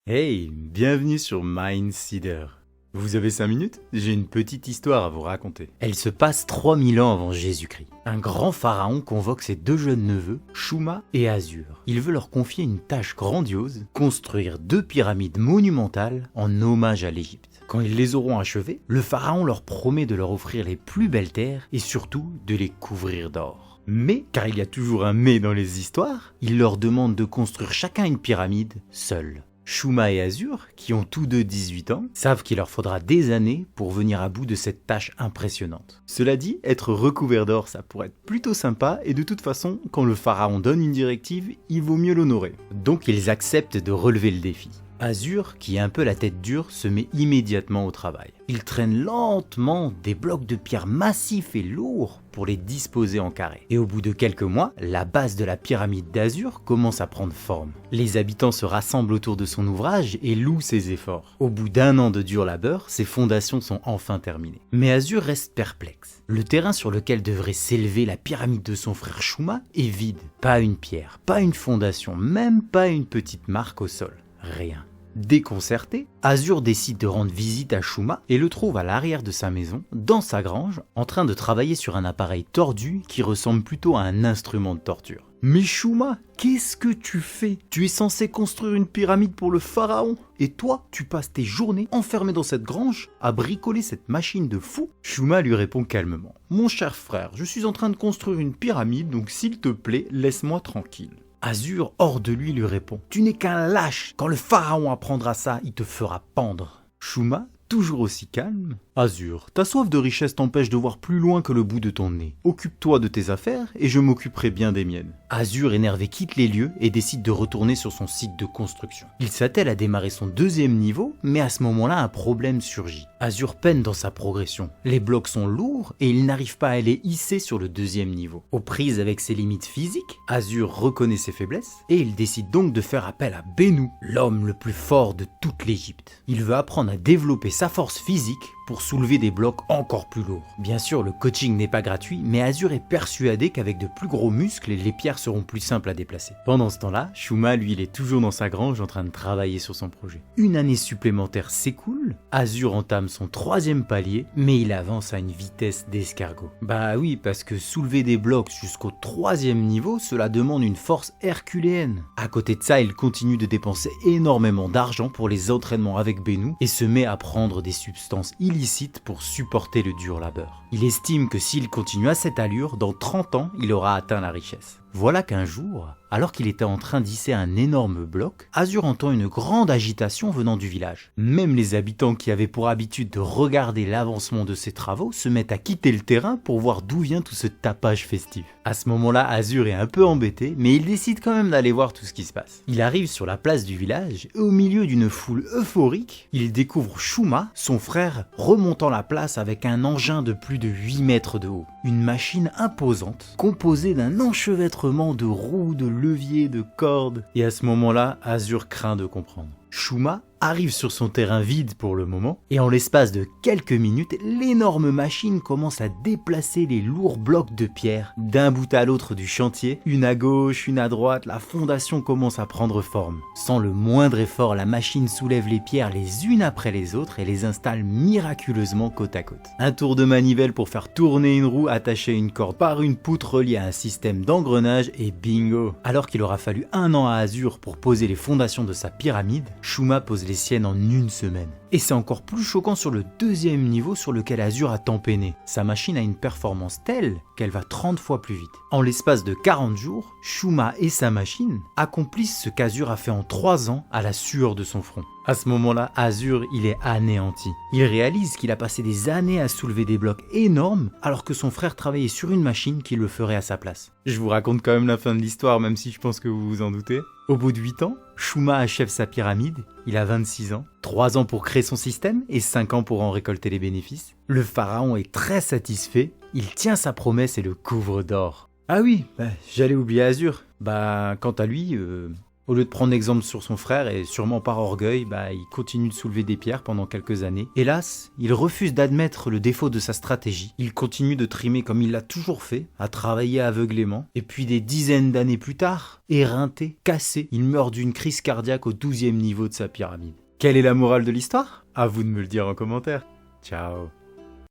Hey, bienvenue sur Mindseeder. Vous avez 5 minutes? J'ai une petite histoire à vous raconter. Elle se passe 3000 ans avant Jésus-Christ. Un grand pharaon convoque ses deux jeunes neveux, Shuma et Azur. Il veut leur confier une tâche grandiose, construire 2 pyramides monumentales en hommage à l'Égypte. Quand ils les auront achevées, le pharaon leur promet de leur offrir les plus belles terres et surtout de les couvrir d'or. Mais, car il y a toujours un mais dans les histoires, il leur demande de construire chacun une pyramide seuls. Shuma et Azur, qui ont tous deux 18 ans, savent qu'il leur faudra des années pour venir à bout de cette tâche impressionnante. Cela dit, être recouvert d'or, ça pourrait être plutôt sympa, et de toute façon, quand le pharaon donne une directive, il vaut mieux l'honorer. Donc ils acceptent de relever le défi. Azur, qui a un peu la tête dure, se met immédiatement au travail. Il traîne lentement des blocs de pierre massifs et lourds pour les disposer en carré. Et au bout de quelques mois, la base de la pyramide d'Azur commence à prendre forme. Les habitants se rassemblent autour de son ouvrage et louent ses efforts. Au bout d'1 an de dur labeur, ses fondations sont enfin terminées. Mais Azur reste perplexe. Le terrain sur lequel devrait s'élever la pyramide de son frère Shuma est vide. Pas une pierre, pas une fondation, même pas une petite marque au sol. Rien. Déconcerté, Azur décide de rendre visite à Shuma et le trouve à l'arrière de sa maison, dans sa grange, en train de travailler sur un appareil tordu qui ressemble plutôt à un instrument de torture. Mais Shuma, qu'est-ce que tu fais? Tu es censé construire une pyramide pour le pharaon, et toi, tu passes tes journées enfermé dans cette grange à bricoler cette machine de fou? Shuma lui répond calmement. Mon cher frère, je suis en train de construire une pyramide, donc s'il te plaît, laisse-moi tranquille. Azur, hors de lui répond « Tu n'es qu'un lâche, quand le pharaon apprendra ça, il te fera pendre ». Shuma, toujours aussi calme « Azur, ta soif de richesse t'empêche de voir plus loin que le bout de ton nez. Occupe-toi de tes affaires et je m'occuperai bien des miennes. » Azur, énervé, quitte les lieux et décide de retourner sur son site de construction. Il s'attelle à démarrer son 2e niveau, mais à ce moment-là, un problème surgit. Azur peine dans sa progression. Les blocs sont lourds et il n'arrive pas à les hisser sur le 2e niveau. Aux prises avec ses limites physiques, Azur reconnaît ses faiblesses et il décide donc de faire appel à Bennu, l'homme le plus fort de toute l'Égypte. Il veut apprendre à développer sa force physique pour soulever des blocs encore plus lourds. Bien sûr, le coaching n'est pas gratuit, mais Azur est persuadé qu'avec de plus gros muscles, les pierres seront plus simples à déplacer. Pendant ce temps-là, Shuma, lui, il est toujours dans sa grange en train de travailler sur son projet. Une année supplémentaire s'écoule, Azur entame son 3e palier, mais il avance à une vitesse d'escargot. Bah oui, parce que soulever des blocs jusqu'au 3e niveau, cela demande une force herculéenne. À côté de ça, il continue de dépenser énormément d'argent pour les entraînements avec Bennu et se met à prendre des substances illicite pour supporter le dur labeur. Il estime que s'il continue à cette allure, dans 30 ans, il aura atteint la richesse. Voilà qu'un jour, alors qu'il était en train d'hisser un énorme bloc, Azur entend une grande agitation venant du village. Même les habitants qui avaient pour habitude de regarder l'avancement de ses travaux se mettent à quitter le terrain pour voir d'où vient tout ce tapage festif. À ce moment-là, Azur est un peu embêté, mais il décide quand même d'aller voir tout ce qui se passe. Il arrive sur la place du village et au milieu d'une foule euphorique, il découvre Shuma, son frère, remontant la place avec un engin de plus de 8 mètres de haut. Une machine imposante, composée d'un enchevêtrement de roues, de leviers, de cordes. Et à ce moment-là, Azur craint de comprendre. Shuma arrive sur son terrain vide pour le moment, et en l'espace de quelques minutes, l'énorme machine commence à déplacer les lourds blocs de pierre d'un bout à l'autre du chantier, une à gauche, une à droite, la fondation commence à prendre forme. Sans le moindre effort, la machine soulève les pierres les unes après les autres et les installe miraculeusement côte à côte. Un tour de manivelle pour faire tourner une roue attachée à une corde par une poutre reliée à un système d'engrenage et bingo! Alors qu'il aura fallu 1 an à Azur pour poser les fondations de sa pyramide, Shuma pose les siennes en 1 semaine. Et c'est encore plus choquant sur le 2e niveau sur lequel Azur a tant peiné. Sa machine a une performance telle qu'elle va 30 fois plus vite. En l'espace de 40 jours, Shuma et sa machine accomplissent ce qu'Azur a fait en 3 ans à la sueur de son front. À ce moment-là, Azur, il est anéanti. Il réalise qu'il a passé des années à soulever des blocs énormes alors que son frère travaillait sur une machine qui le ferait à sa place. Je vous raconte quand même la fin de l'histoire, même si je pense que vous vous en doutez. Au bout de 8 ans, Shuma achève sa pyramide, il a 26 ans, 3 ans pour créer son système et 5 ans pour en récolter les bénéfices. Le pharaon est très satisfait, il tient sa promesse et le couvre d'or. Ah oui, j'allais oublier Azur. Quant à lui, Au lieu de prendre exemple sur son frère, et sûrement par orgueil, il continue de soulever des pierres pendant quelques années. Hélas, il refuse d'admettre le défaut de sa stratégie. Il continue de trimer comme il l'a toujours fait, à travailler aveuglément. Et puis des dizaines d'années plus tard, éreinté, cassé, il meurt d'une crise cardiaque au 12e niveau de sa pyramide. Quelle est la morale de l'histoire? À vous de me le dire en commentaire. Ciao.